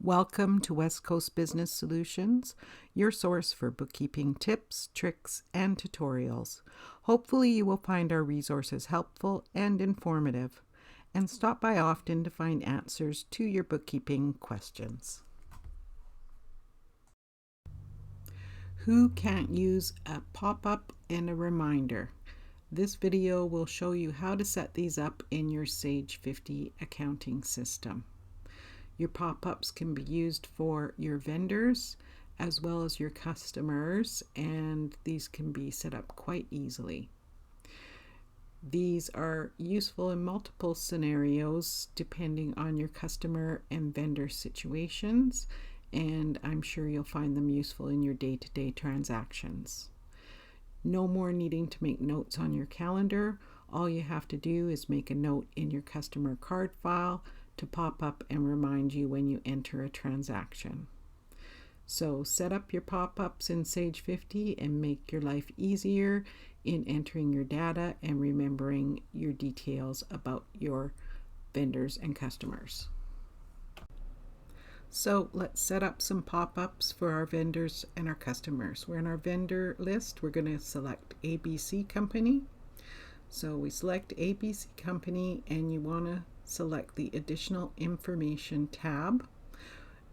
Welcome to West Coast Business Solutions, your source for bookkeeping tips, tricks, and tutorials. Hopefully you will find our resources helpful and informative, and stop by often to find answers to your bookkeeping questions. Who can't use a pop-up and a reminder? This video will show you how to set these up in your Sage 50 accounting system. Your pop-ups can be used for your vendors as well as your customers, and these can be set up quite easily. These are useful in multiple scenarios depending on your customer and vendor situations, and I'm sure you'll find them useful in your day-to-day transactions. No more needing to make notes on your calendar. All you have to do is make a note in your customer card file to pop up and remind you when you enter a transaction. So set up your pop-ups in Sage 50 and make your life easier in entering your data and remembering your details about your vendors and customers. So let's set up some pop-ups for our vendors and our customers. We're in our vendor list. We're going to select ABC Company. So we select ABC Company, and you want to select the additional information tab.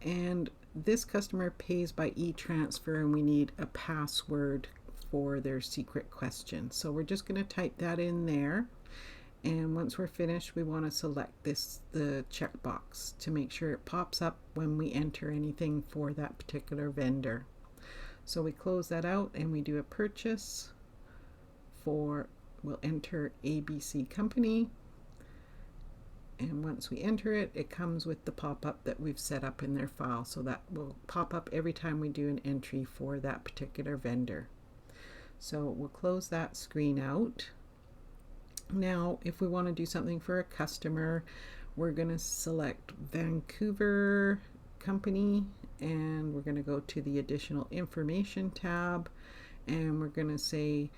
And this customer pays by e-transfer, and we need a password for their secret question. So we're just going to type that in there. And once we're finished, we want to select the checkbox to make sure it pops up when we enter anything for that particular vendor. So we close that out and we do a purchase for, we'll enter ABC Company. And once we enter it, it comes with the pop-up that we've set up in their file. So that will pop up every time we do an entry for that particular vendor. So we'll close that screen out. Now, if we want to do something for a customer, we're going to select Vancouver Company, and we're going to go to the additional information tab, and we're going to say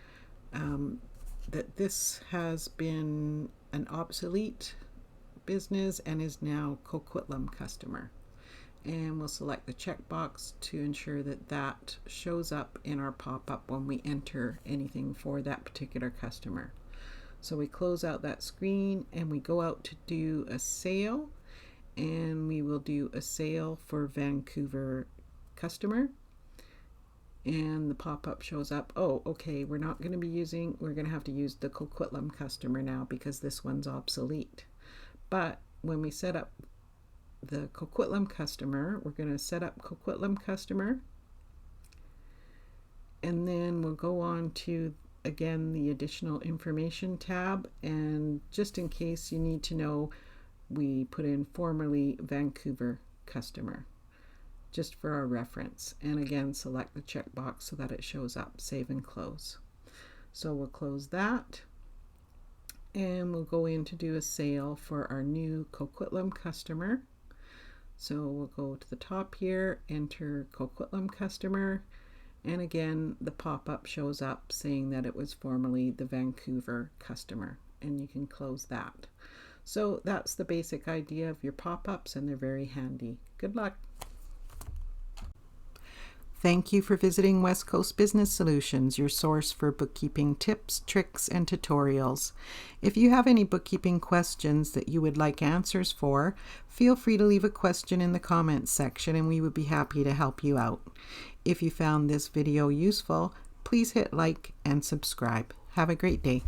that this has been an obsolete business and is now Coquitlam customer. And we'll select the checkbox to ensure that that shows up in our pop-up when we enter anything for that particular customer. So we close out that screen and we go out to do a sale, and we will do a sale for Vancouver customer. And the pop-up shows up. Oh, okay, we're going to have to use the Coquitlam customer now because this one's obsolete. But when we set up the Coquitlam customer, we're going to set up Coquitlam customer, and then we'll go on to, again, the additional information tab. And just in case you need to know, we put in formerly Vancouver customer, just for our reference. And again, select the checkbox so that it shows up. Save and close. So we'll close that. And we'll go in to do a sale for our new Coquitlam customer. So we'll go to the top here, enter Coquitlam customer, and again the pop-up shows up saying that it was formerly the Vancouver customer, and you can close that. So that's the basic idea of your pop-ups, and they're very handy. Good luck. Thank you for visiting West Coast Business Solutions, your source for bookkeeping tips, tricks, and tutorials. If you have any bookkeeping questions that you would like answers for, feel free to leave a question in the comments section and we would be happy to help you out. If you found this video useful, please hit like and subscribe. Have a great day.